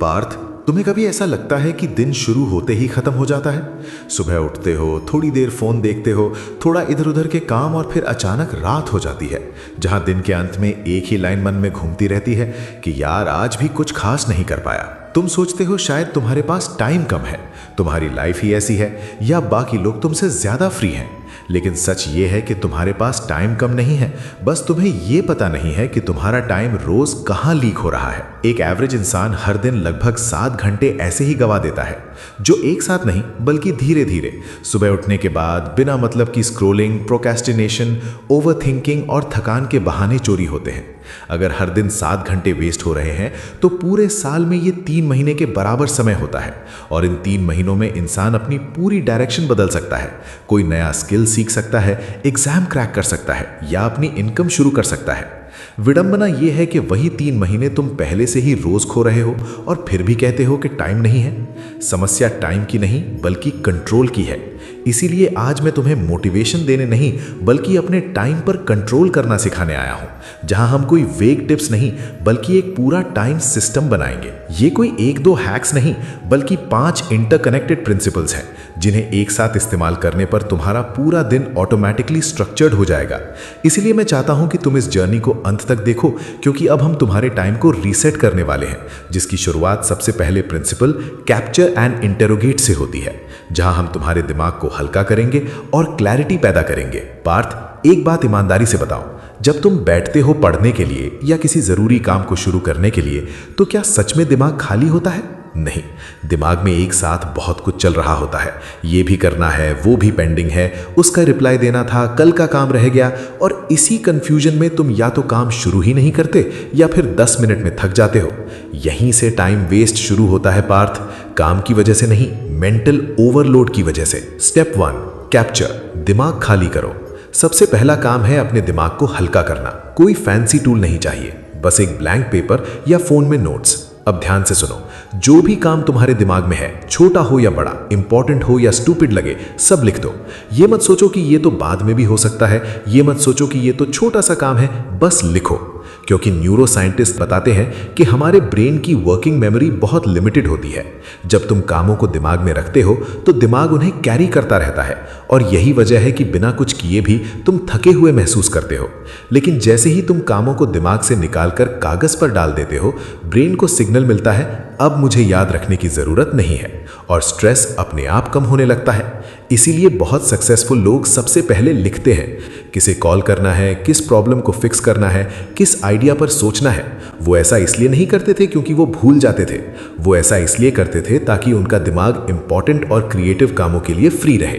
पार्थ, तुम्हें कभी ऐसा लगता है कि दिन शुरू होते ही खत्म हो जाता है? सुबह उठते हो, थोड़ी देर फोन देखते हो, थोड़ा इधर उधर के काम, और फिर अचानक रात हो जाती है, जहां दिन के अंत में एक ही लाइन मन में घूमती रहती है कि यार आज भी कुछ खास नहीं कर पाया। तुम सोचते हो शायद तुम्हारे पास टाइम कम है, तुम्हारी लाइफ ही ऐसी है, या बाकी लोग तुमसे ज्यादा फ्री हैं। लेकिन सच ये है कि तुम्हारे पास टाइम कम नहीं है, बस तुम्हें ये पता नहीं है कि तुम्हारा टाइम रोज कहां लीक हो रहा है। एक एवरेज इंसान हर दिन लगभग 7 घंटे ऐसे ही गवा देता है, जो एक साथ नहीं बल्कि धीरे धीरे। सुबह उठने के बाद बिना मतलब की स्क्रोलिंग, प्रोक्रेस्टिनेशन, ओवरथिंकिंग और थकान के बहाने चोरी होते हैं। अगर हर दिन 7 घंटे वेस्ट हो रहे हैं तो पूरे साल में ये 3 महीने के बराबर समय होता है, और इन 3 महीनों में इंसान अपनी पूरी डायरेक्शन बदल सकता है। कोई नया स्किल सीख सकता है, एग्जाम क्रैक कर सकता है, या अपनी इनकम शुरू कर सकता है। विडंबना यह है कि वही 3 महीने तुम पहले से ही रोज खो रहे हो और फिर भी कहते हो कि टाइम नहीं है। समस्या टाइम की नहीं बल्कि कंट्रोल की है। इसीलिए आज मैं तुम्हें मोटिवेशन देने नहीं बल्कि अपने टाइम पर कंट्रोल करना सिखाने आया हूं, जहां हम कोई वेग टिप्स नहीं बल्कि एक पूरा टाइम सिस्टम बनाएंगे। ये कोई 1-2 हैक्स नहीं बल्कि 5 इंटरकनेक्टेड प्रिंसिपल्स हैं, जिन्हें एक साथ इस्तेमाल करने पर तुम्हारा पूरा दिन ऑटोमेटिकली स्ट्रक्चर्ड हो जाएगा। इसलिए मैं चाहता हूं कि तुम इस जर्नी को अंत तक देखो, क्योंकि अब हम तुम्हारे टाइम को रीसेट करने वाले हैं, जिसकी शुरुआत सबसे पहले प्रिंसिपल कैप्चर एंड इंटेरोगेट से होती है, जहां हम तुम्हारे दिमाग को हल्का करेंगे और क्लैरिटी पैदा करेंगे। पार्थ, एक बात ईमानदारी से बताओ, जब तुम बैठते हो पढ़ने के लिए या किसी जरूरी काम को शुरू करने के लिए, तो क्या सच में दिमाग खाली होता है? नहीं, दिमाग में एक साथ बहुत कुछ चल रहा होता है। ये भी करना है, वो भी पेंडिंग है, उसका रिप्लाई देना था, कल का काम रह गया, और इसी कंफ्यूजन में तुम या तो काम शुरू ही नहीं करते या फिर 10 मिनट में थक जाते हो। यहीं से टाइम वेस्ट शुरू होता है पार्थ, काम की वजह से नहीं, मेंटल ओवरलोड की वजह से। स्टेप 1, कैप्चर, दिमाग खाली करो। सबसे पहला काम है अपने दिमाग को हल्का करना। कोई फैंसी टूल नहीं चाहिए, बस एक ब्लैंक पेपर या फोन में नोट्स। अब ध्यान से सुनो, जो भी काम तुम्हारे दिमाग में है, छोटा हो या बड़ा, इंपॉर्टेंट हो या स्टूपिड लगे, सब लिख दो। ये मत सोचो कि ये तो बाद में भी हो सकता है, ये मत सोचो कि ये तो छोटा सा काम है, बस लिखो। क्योंकि न्यूरो साइंटिस्ट बताते हैं कि हमारे ब्रेन की वर्किंग मेमोरी बहुत लिमिटेड होती है। जब तुम कामों को दिमाग में रखते हो तो दिमाग उन्हें कैरी करता रहता है, और यही वजह है कि बिना कुछ किए भी तुम थके हुए महसूस करते हो। लेकिन जैसे ही तुम कामों को दिमाग से निकालकर कागज पर डाल देते हो, ब्रेन को सिग्नल मिलता है अब मुझे याद रखने की जरूरत नहीं है, और स्ट्रेस अपने आप कम होने लगता है। इसीलिए बहुत सक्सेसफुल लोग सबसे पहले लिखते हैं। किसे कॉल करना है, किस प्रॉब्लम को फिक्स करना है, किस आइडिया पर सोचना है। वो ऐसा इसलिए नहीं करते थे क्योंकि वो भूल जाते थे, वो ऐसा इसलिए करते थे ताकि उनका दिमाग इंपॉर्टेंट और क्रिएटिव कामों के लिए फ्री रहे।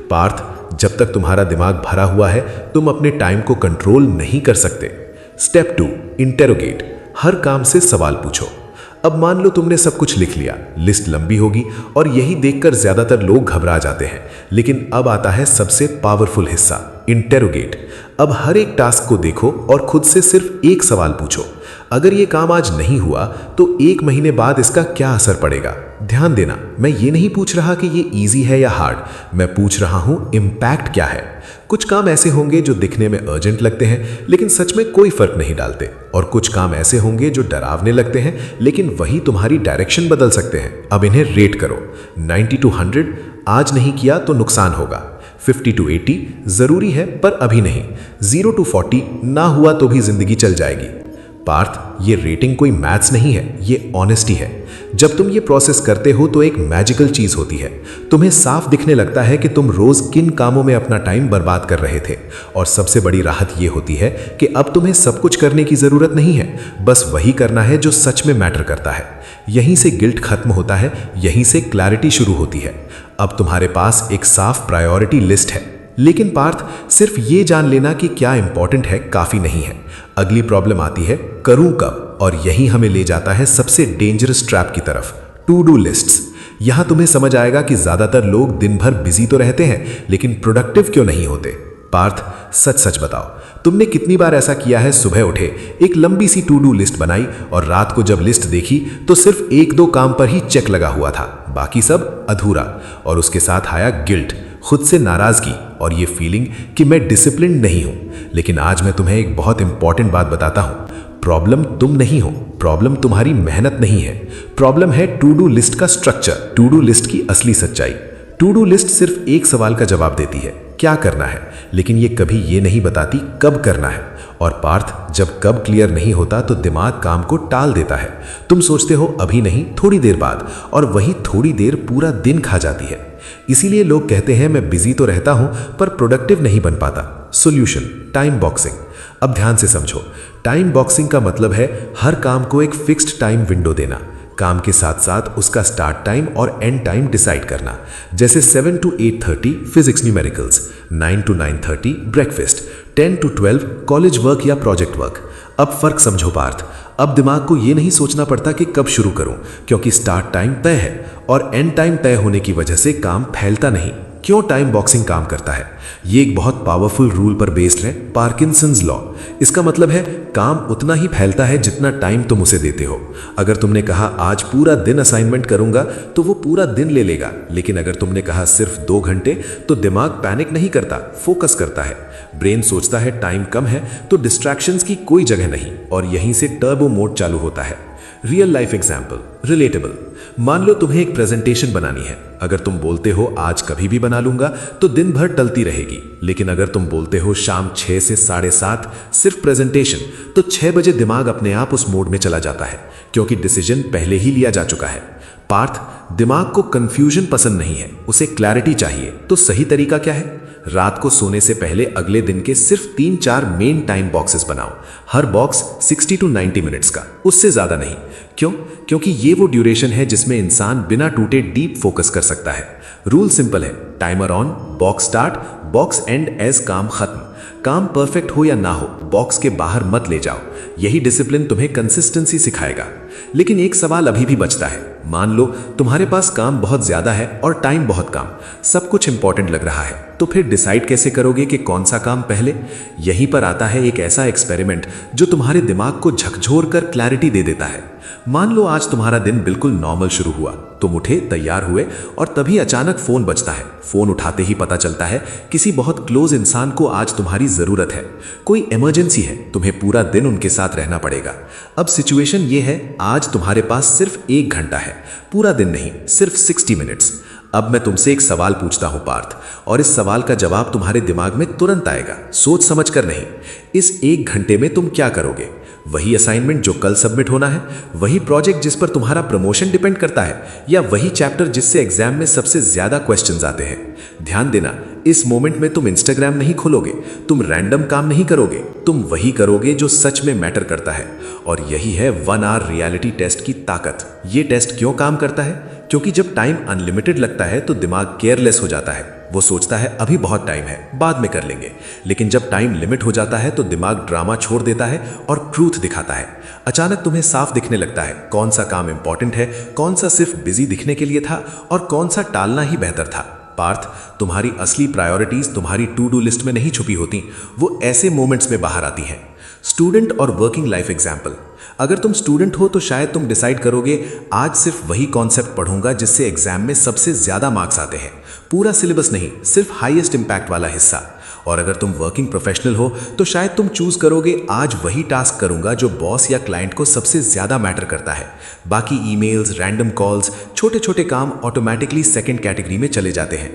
पार्थ, जब तक तुम्हारा दिमाग भरा हुआ है तुम अपने टाइम को कंट्रोल नहीं कर सकते। स्टेप 2, इंटेरोगेट, हर काम से सवाल पूछो। अब मान लो तुमने सब कुछ लिख लिया, लिस्ट लंबी होगी और यही देखकर ज्यादातर लोग घबरा जाते हैं। लेकिन अब आता है सबसे पावरफुल हिस्सा, इंटेरोगेट। अब हर एक टास्क को देखो और खुद से सिर्फ एक सवाल पूछो, अगर ये काम आज नहीं हुआ तो 1 महीने बाद इसका क्या असर पड़ेगा? ध्यान देना, मैं ये नहीं पूछ रहा कि ये इजी है या हार्ड, मैं पूछ रहा हूं इम्पैक्ट क्या है। कुछ काम ऐसे होंगे जो दिखने में अर्जेंट लगते हैं लेकिन सच में कोई फर्क नहीं डालते, और कुछ काम ऐसे होंगे जो डरावने लगते हैं लेकिन वही तुम्हारी डायरेक्शन बदल सकते हैं। अब इन्हें रेट करो, 90 to 100, आज नहीं किया तो नुकसान होगा। 50 to 80, जरूरी है पर अभी नहीं। 0 to 40, ना हुआ तो भी जिंदगी चल जाएगी। पार्थ, ये रेटिंग कोई मैथ्स नहीं है, ये ऑनेस्टी है। जब तुम ये प्रोसेस करते हो तो एक मैजिकल चीज होती है, तुम्हें साफ दिखने लगता है कि तुम रोज किन कामों में अपना टाइम बर्बाद कर रहे थे। और सबसे बड़ी राहत ये होती है कि अब तुम्हें सब कुछ करने की जरूरत नहीं है, बस वही करना है जो सच में मैटर करता है। यहीं से गिल्ट खत्म होता है, यहीं से क्लैरिटी शुरू होती है। अब तुम्हारे पास एक साफ प्रायोरिटी लिस्ट है। लेकिन पार्थ, सिर्फ ये जान लेना कि क्या इंपॉर्टेंट है काफी नहीं है। अगली प्रॉब्लम आती है करूं कब, और यही हमें ले जाता है सबसे डेंजरस ट्रैप की तरफ, टू डू लिस्ट्स। यहां तुम्हें समझ आएगा कि ज्यादातर लोग दिन भर बिजी तो रहते हैं लेकिन प्रोडक्टिव क्यों नहीं होते। पार्थ, सच सच बताओ, तुमने कितनी बार ऐसा किया है? सुबह उठे, एक लंबी सी टू डू लिस्ट बनाई और रात को जब लिस्ट देखी तो सिर्फ 1-2 काम पर ही चेक लगा हुआ था, बाकी सब अधूरा। और उसके साथ आया गिल्ट, खुद से नाराजगी और ये फीलिंग कि मैं डिसिप्लिन नहीं हूं। लेकिन आज मैं तुम्हें एक बहुत इंपॉर्टेंट बात बताता हूं, प्रॉब्लम तुम नहीं हो, प्रॉब्लम तुम्हारी मेहनत नहीं है, प्रॉब्लम है टू डू लिस्ट का स्ट्रक्चर, टू डू लिस्ट की असली सच्चाई। टू डू लिस्ट सिर्फ एक सवाल का जवाब देती है, क्या करना है, लेकिन ये कभी ये नहीं बताती कब करना है। और पार्थ, जब कब क्लियर नहीं होता तो दिमाग काम को टाल देता है। तुम सोचते हो अभी नहीं, थोड़ी देर बाद, और वही थोड़ी देर पूरा दिन खा जाती है। इसीलिए लोग कहते हैं मैं बिजी तो रहता हूं पर प्रोडक्टिव नहीं बन पाता। Solution, time boxing. अब ध्यान से समझो, टाइम बॉक्सिंग का मतलब है हर काम को एक फिक्स्ड टाइम विंडो देना, काम के साथ साथ उसका स्टार्ट टाइम और एंड टाइम डिसाइड करना। जैसे 7 to 8:30 physics numericals, 9 to 9:30 breakfast, 10 to 12 college work या प्रोजेक्ट वर्क। अब फर्क समझो पार्थ, अब दिमाग को ये नहीं सोचना पड़ता कि कब शुरू करूं, क्योंकि स्टार्ट टाइम तय है और एंड टाइम तय होने की वजह से काम फैलता नहीं। क्यों टाइम बॉक्सिंग काम करता है? ये एक बहुत पावरफुल रूल पर बेस्ड है, पार्किंसंस लॉ। इसका मतलब है काम उतना ही फैलता है जितना टाइम तुम उसे देते हो। अगर तुमने कहा आज पूरा दिन असाइनमेंट करूंगा तो वो पूरा दिन ले लेगा, लेकिन अगर तुमने कहा सिर्फ 2 घंटे तो दिमाग पैनिक नहीं करता, फोकस करता है। ब्रेन सोचता है टाइम कम है तो डिस्ट्रैक्शंस की कोई जगह नहीं, और यहीं से टर्बो मोड चालू होता है। Real life example, relatable. मान लो तुम्हें एक प्रेजेंटेशन बनानी है। अगर तुम बोलते हो आज कभी भी बना लूंगा तो दिन भर टलती रहेगी, लेकिन अगर तुम बोलते हो शाम 6 से 7:30 सिर्फ प्रेजेंटेशन, तो 6 बजे दिमाग अपने आप उस मोड में चला जाता है, क्योंकि डिसीजन पहले ही लिया जा चुका है। पार्थ, दिमाग को कंफ्यूजन पसंद नहीं है, उसे क्लैरिटी चाहिए। तो सही तरीका क्या है? रात को सोने से पहले अगले दिन के सिर्फ 3-4 मेन टाइम बॉक्सेस बनाओ, हर बॉक्स 60 to 90 मिनट्स का, उससे ज्यादा नहीं। क्यों? क्योंकि ये वो ड्यूरेशन है जिसमें इंसान बिना टूटे डीप फोकस कर सकता है। रूल सिंपल है, timer on, box start, box end as काम खत्म। काम परफेक्ट हो या ना हो, बॉक्स के बाहर मत ले जाओ। यही डिसिप्लिन तुम्हें कंसिस्टेंसी सिखाएगा। लेकिन एक सवाल अभी भी बचता है। मान लो तुम्हारे पास काम बहुत ज्यादा है और टाइम बहुत कम, सब कुछ इंपॉर्टेंट लग रहा है, तो फिर डिसाइड कैसे करोगे कि कौन सा काम पहले? यहीं पर आता है एक ऐसा एक्सपेरिमेंट जो तुम्हारे दिमाग को झकझोर कर क्लैरिटी दे देता है। मान लो आज तुम्हारा दिन बिल्कुल नॉर्मल शुरू हुआ, तुम उठे, तैयार हुए, और तभी अचानक फोन बजता है। फोन उठाते ही पता चलता है किसी बहुत क्लोज इंसान को आज तुम्हारी जरूरत है, कोई इमरजेंसी है, तुम्हें पूरा दिन उनके साथ रहना पड़ेगा। अब सिचुएशन ये है, आज तुम्हारे पास सिर्फ 1 घंटा है, पूरा दिन नहीं, सिर्फ 60 मिनट्स। अब मैं तुमसे एक सवाल पूछता हूं पार्थ, और इस सवाल का जवाब तुम्हारे दिमाग में तुरंत आएगा, सोच समझ कर नहीं। इस 1 घंटे में तुम क्या करोगे? वही असाइनमेंट जो कल सबमिट होना है, वही प्रोजेक्ट जिस पर तुम्हारा प्रमोशन डिपेंड करता है, या वही चैप्टर जिससे एग्जाम में सबसे ज्यादा क्वेश्चंस आते हैं? ध्यान देना, इस मोमेंट में तुम इंस्टाग्राम नहीं खोलोगे, तुम रैंडम काम नहीं करोगे, तुम वही करोगे जो सच में मैटर करता है। और यही है 1 आवर रियलिटी टेस्ट की ताकत। ये टेस्ट क्यों काम करता है? क्योंकि जब टाइम अनलिमिटेड लगता है तो दिमाग केयरलेस हो जाता है, वो सोचता है अभी बहुत टाइम है, बाद में कर लेंगे। लेकिन जब टाइम लिमिट हो जाता है तो दिमाग ड्रामा छोड़ देता है और ट्रूथ दिखाता है। अचानक तुम्हें साफ दिखने लगता है कौन सा काम इंपॉर्टेंट है, कौन सा सिर्फ बिजी दिखने के लिए था, और कौन सा टालना ही बेहतर था। पार्थ, तुम्हारी असली प्रायोरिटीज तुम्हारी टू डू लिस्ट में नहीं छुपी होती, वो ऐसे मोमेंट्स में बाहर आती हैं। स्टूडेंट और वर्किंग लाइफ एग्जाम्पल। अगर तुम स्टूडेंट हो तो शायद तुम डिसाइड करोगे आज सिर्फ वही कॉन्सेप्ट पढ़ूंगा जिससे एग्जाम में सबसे ज्यादा मार्क्स आते हैं, पूरा सिलेबस नहीं, सिर्फ हाईएस्ट इंपैक्ट वाला हिस्सा। और अगर तुम वर्किंग प्रोफेशनल हो तो शायद तुम चूज करोगे आज वही टास्क करूंगा जो बॉस या क्लाइंट को सबसे ज्यादा मैटर करता है। बाकी ईमेल्स, रैंडम कॉल्स, छोटे छोटे काम ऑटोमेटिकली सेकंड कैटेगरी में चले जाते हैं।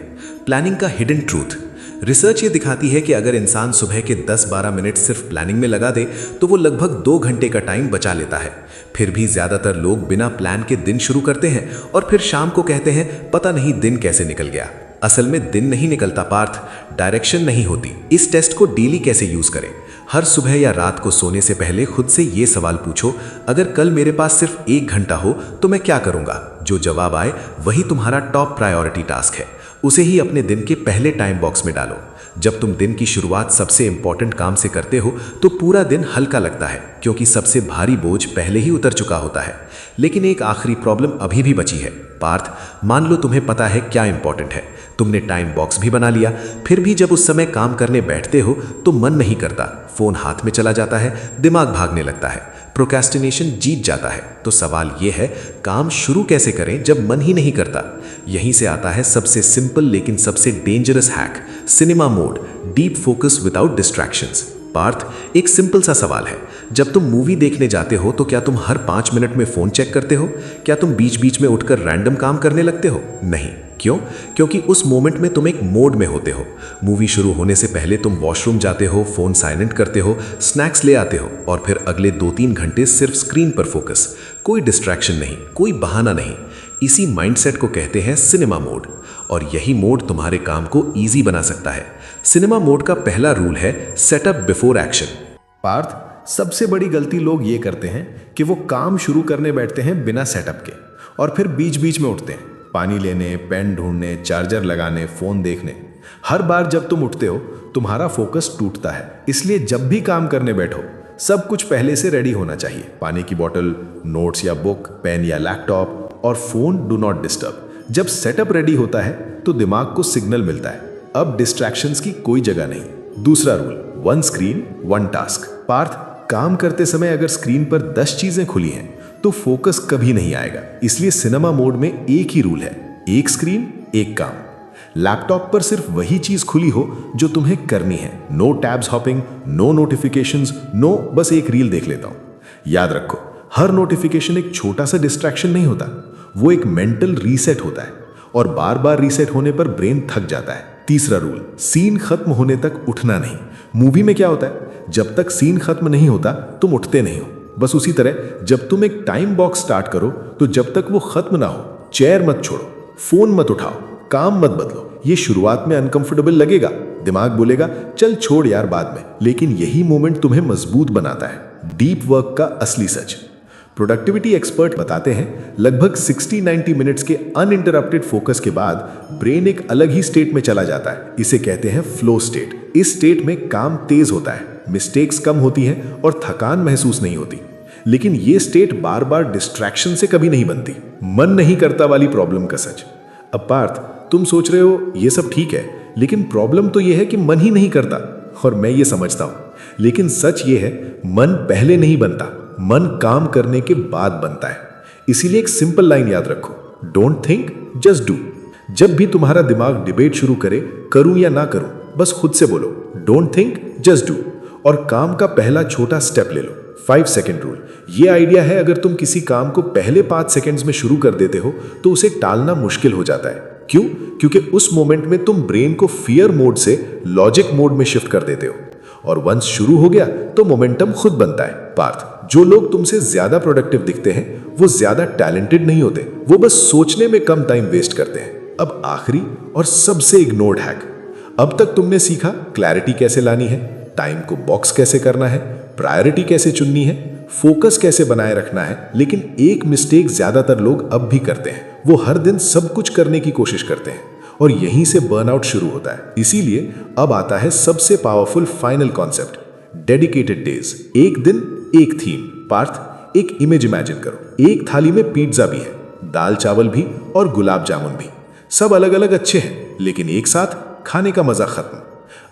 प्लानिंग का हिडन ट्रूथ। रिसर्च ये दिखाती है कि अगर इंसान सुबह के 10-12 मिनट सिर्फ प्लानिंग में लगा दे तो वो लगभग 2 घंटे का टाइम बचा लेता है। फिर भी ज्यादातर लोग बिना प्लान के दिन शुरू करते हैं और फिर शाम को कहते हैं पता नहीं दिन कैसे निकल गया। असल में दिन नहीं निकलता पार्थ, डायरेक्शन नहीं होती। इस टेस्ट को डेली कैसे यूज करें? हर सुबह या रात को सोने से पहले खुद से ये सवाल पूछो, अगर कल मेरे पास सिर्फ 1 घंटा हो तो मैं क्या करूंगा? जो जवाब आए वही तुम्हारा टॉप प्रायोरिटी टास्क है, उसे ही अपने दिन के पहले टाइम बॉक्स में डालो। जब तुम दिन की शुरुआत सबसे इंपॉर्टेंट काम से करते हो तो पूरा दिन हल्का लगता है, क्योंकि सबसे भारी बोझ पहले ही उतर चुका होता है। लेकिन एक आखिरी प्रॉब्लम अभी भी बची है पार्थ। मान लो तुम्हें पता है क्या इंपॉर्टेंट है, तुमने टाइम बॉक्स भी बना लिया, फिर भी जब उस समय काम करने बैठते हो तो मन नहीं करता, फोन हाथ में चला जाता है, दिमाग भागने लगता है, प्रोक्रेस्टिनेशन जीत जाता है। तो सवाल यह है, काम शुरू कैसे करें जब मन ही नहीं करता? यहीं से आता है सबसे सिंपल लेकिन सबसे dangerous hack, cinema mode, deep focus without distractions. Parth, एक सिंपल सा सवाल है, जब तुम मूवी देखने जाते हो तो क्या तुम हर 5 मिनट में फोन चेक करते हो? क्या तुम बीच बीच में उठकर रैंडम काम करने लगते हो? नहीं। क्यों? क्योंकि उस मोमेंट में तुम एक मोड में होते हो। मूवी शुरू होने से पहले तुम वॉशरूम जाते हो, फोन साइलेंट करते हो, स्नैक्स ले आते हो और फिर अगले 2-3 घंटे सिर्फ स्क्रीन पर फोकस। कोई डिस्ट्रैक्शन नहीं, कोई बहाना नहीं। इसी माइंडसेट को कहते हैं सिनेमा मोड, और यही मोड तुम्हारे काम को ईजी बना सकता है। सिनेमा मोड का पहला रूल है सेटअप बिफोर एक्शन। पार्थ, सबसे बड़ी गलती लोग ये करते हैं कि वो काम शुरू करने बैठते हैं बिना सेटअप के और फिर बीच बीच में उठते हैं, पानी लेने, पेन ढूंढने, चार्जर लगाने, फोन देखने। हर बार जब तुम उठते हो तुम्हारा फोकस टूटता है। इसलिए जब भी काम करने बैठो सब कुछ पहले से रेडी होना चाहिए। पानी की बोतल, नोट्स या बुक, पेन या लैपटॉप और फोन डू नॉट डिस्टर्ब। जब सेटअप रेडी होता है तो दिमाग को सिग्नल मिलता है, अब डिस्ट्रैक्शंस की कोई जगह नहीं। दूसरा रूल, 1 स्क्रीन 1 टास्क। पार्थ, काम करते समय अगर स्क्रीन पर 10 चीजें खुली हैं तो फोकस कभी नहीं आएगा। इसलिए सिनेमा मोड में एक ही रूल है, 1 स्क्रीन 1 काम। लैपटॉप पर सिर्फ वही चीज खुली हो जो तुम्हें करनी है। No tabs hopping, no notifications, no बस एक रील देख लेता हूं। याद रखो, हर नोटिफिकेशन एक छोटा सा डिस्ट्रैक्शन नहीं होता, वो एक मेंटल रीसेट होता है और बार बार रीसेट होने पर ब्रेन थक जाता है। तीसरा रूल, सीन खत्म होने तक उठना नहीं। मूवी में क्या होता है, जब तक सीन खत्म नहीं होता तुम उठते नहीं हो। बस उसी तरह जब तुम एक टाइम बॉक्स स्टार्ट करो तो जब तक वो खत्म ना हो चेयर मत छोड़ो, फोन मत उठाओ, काम मत बदलो। ये शुरुआत में अनकंफर्टेबल लगेगा, दिमाग बोलेगा चल छोड़ यार बाद में, लेकिन यही मोमेंट तुम्हें मजबूत बनाता है। डीप वर्क का असली सच। प्रोडक्टिविटी एक्सपर्ट बताते हैं लगभग 60-90 मिनट्स के अनइंटरप्टेड फोकस के बाद ब्रेन एक अलग ही स्टेट में चला जाता है। इसे कहते हैं फ्लो स्टेट। इस स्टेट में काम तेज होता है, मिस्टेक्स कम होती हैं और थकान महसूस नहीं होती। लेकिन ये स्टेट बार बार डिस्ट्रैक्शन से कभी नहीं बनती। मन नहीं करता वाली प्रॉब्लम का सच। अब पार्थ, तुम सोच रहे हो ये सब ठीक है, लेकिन प्रॉब्लम तो ये है कि मन ही नहीं करता। और मैं ये समझता हूं, लेकिन सच ये है मन पहले नहीं बनता, मन काम करने के बाद बनता है। इसीलिए एक सिंपल लाइन याद रखो, डोंट थिंक जस्ट डू। जब भी तुम्हारा दिमाग डिबेट शुरू करे करूं या ना करूं, बस खुद से बोलो डोंट थिंक जस्ट डू और काम का पहला छोटा स्टेप ले लो। 5 सेकेंड रूल। ये आइडिया है, अगर तुम किसी काम को पहले 5 सेकेंड्स में शुरू कर देते हो तो उसे टालना मुश्किल हो जाता है। क्यों? क्योंकि उस मोमेंट में तुम ब्रेन को फियर मोड से लॉजिक मोड में शिफ्ट कर देते हो और वंस शुरू हो गया तो मोमेंटम खुद बनता है। पार्थ, जो लोग तुमसे ज्यादा प्रोडक्टिव दिखते हैं वो ज्यादा टैलेंटेड नहीं होते, वो बस सोचने में कम टाइम वेस्ट करते हैं। अब आखिरी और सबसे इग्नोर्ड हैक। अब तक तुमने सीखा क्लैरिटी कैसे लानी है, टाइम को बॉक्स कैसे करना है, प्रायोरिटी कैसे चुननी है, फोकस कैसे बनाए रखना है, लेकिन एक मिस्टेक ज्यादातर लोग अब भी करते हैं, वो हर दिन सब कुछ करने की कोशिश करते हैं और यहीं से बर्नआउट शुरू होता है। इसीलिए अब आता है सबसे powerful final concept, dedicated days. एक दिन एक थीम। पार्थ, एक इमेज इमेजिन करो, एक थाली में पिज्जा भी है, दाल चावल भी और गुलाब जामुन भी। सब अलग अलग अच्छे हैं, लेकिन एक साथ खाने का मजा खत्म।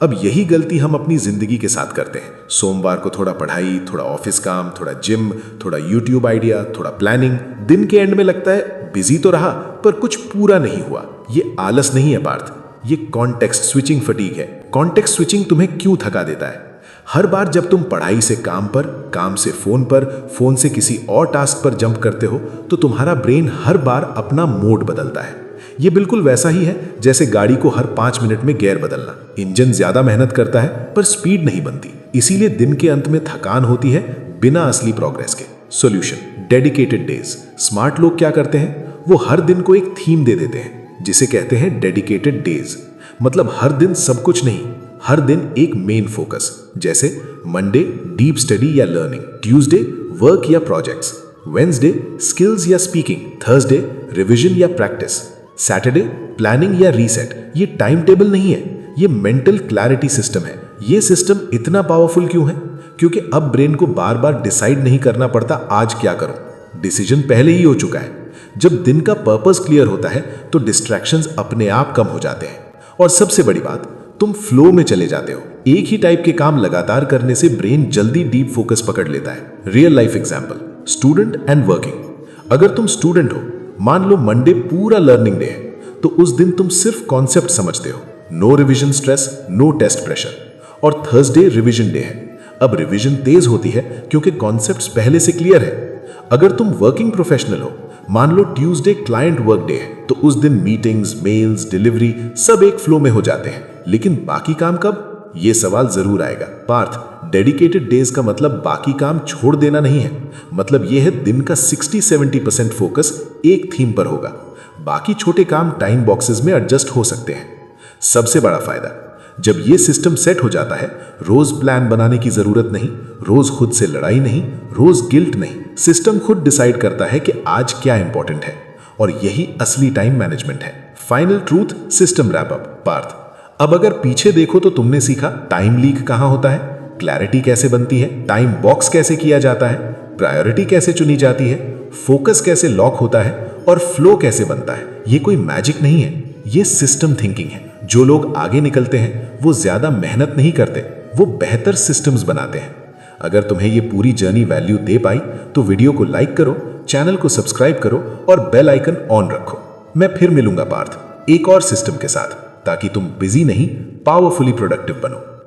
अब यही गलती हम अपनी जिंदगी के साथ करते हैं। सोमवार को थोड़ा पढ़ाई, थोड़ा ऑफिस काम, थोड़ा जिम, थोड़ा यूट्यूब आइडिया, थोड़ा प्लानिंग। दिन के एंड में लगता है बिजी तो रहा पर कुछ पूरा नहीं हुआ। ये आलस नहीं है पार्थ, ये कॉन्टेक्स्ट स्विचिंग फटीग है। कॉन्टेक्स्ट स्विचिंग तुम्हें क्यों थका देता है? हर बार जब तुम पढ़ाई से काम पर, काम से फोन पर, फोन से किसी और टास्क पर जंप करते हो तो तुम्हारा ब्रेन हर बार अपना मोड बदलता है। ये बिल्कुल वैसा ही है जैसे गाड़ी को हर 5 मिनट में गियर बदलना। इंजन ज्यादा मेहनत करता है पर स्पीड नहीं बनती, इसीलिए दिन के अंत में थकान होती है बिना असली प्रोग्रेस के। Solution, dedicated days. स्मार्ट लोग क्या करते हैं, वो हर दिन को एक थीम दे देते हैं जिसे कहते हैं डेडिकेटेड डेज। मतलब हर दिन सब कुछ नहीं, हर दिन एक मेन फोकस। जैसे मंडे डीप स्टडी या लर्निंग, ट्यूसडे वर्क या प्रोजेक्ट्स, वेंसडे स्किल्स या स्पीकिंग, थर्सडे रिविजन या प्रैक्टिस, सैटरडे प्लानिंग या रीसेट। ये टाइम टेबल नहीं है, ये मेंटल क्लैरिटी सिस्टम है। ये सिस्टम इतना पावरफुल क्यों है? क्योंकि अब ब्रेन को बार बार डिसाइड नहीं करना पड़ता आज क्या करूं, डिसीजन पहले ही हो चुका है। जब दिन का पर्पस क्लियर होता है तो डिस्ट्रैक्शंस अपने आप कम हो जाते हैं और सबसे बड़ी बात, तुम फ्लो में चले जाते हो। एक ही टाइप के काम लगातार करने से ब्रेन जल्दी डीप फोकस पकड़ लेता है। Real life example, student and working. अगर तुम स्टूडेंट हो, मान लो मंडे पूरा लर्निंग डे है, तो उस दिन तुम सिर्फ कॉन्सेप्ट समझते हो, no revision stress, no test pressure. और थर्सडे रिवीजन डे है, अब रिवीजन तेज होती है क्योंकि कॉन्सेप्ट्स पहले से क्लियर है। अगर तुम वर्किंग प्रोफेशनल हो, मान लो ट्यूसडे क्लाइंट वर्क डे है, तो उस दिन मीटिंग्स, मेल्स, डिलीवरी सब एक फ्लो में हो जाते हैं। लेकिन बाकी काम कब? ये सवाल जरूर आएगा। पार्थ, डेडिकेटेड डेज का मतलब बाकी काम छोड़ देना नहीं है। मतलब यह है दिन का 60-70% फोकस एक थीम पर होगा। बाकी छोटे काम टाइम बॉक्सेस में एडजस्ट हो सकते हैं। सबसे बड़ा फायदा, जब ये सिस्टम सेट हो जाता है, रोज प्लान बनाने की जरूरत नहीं, रोज खुद से लड़ाई नहीं, रोज गिल्ट नहीं। सिस्टम खुद डिसाइड करता है कि आज क्या इंपॉर्टेंट है, और यही असली टाइम मैनेजमेंट है। Final truth, system wrap up. Parth, अब अगर पीछे देखो तो तुमने सीखा टाइम लीक कहां होता है, क्लैरिटी कैसे बनती है, टाइम बॉक्स कैसे किया जाता है, प्रायोरिटी कैसे चुनी जाती है, फोकस कैसे लॉक होता है, और फ्लो कैसे बनता है। ये कोई मैजिक नहीं है, ये सिस्टम थिंकिंग है। जो लोग आगे निकलते हैं वो ज्यादा मेहनत नहीं करते, वो बेहतर सिस्टम्स बनाते हैं। अगर तुम्हें ये पूरी जर्नी वैल्यू दे पाई तो वीडियो को लाइक करो, चैनल को सब्सक्राइब करो और बेल आइकन ऑन रखो। मैं फिर मिलूंगा पार्थ एक और सिस्टम के साथ, ताकि तुम बिजी नहीं, पावरफुली प्रोडक्टिव बनो।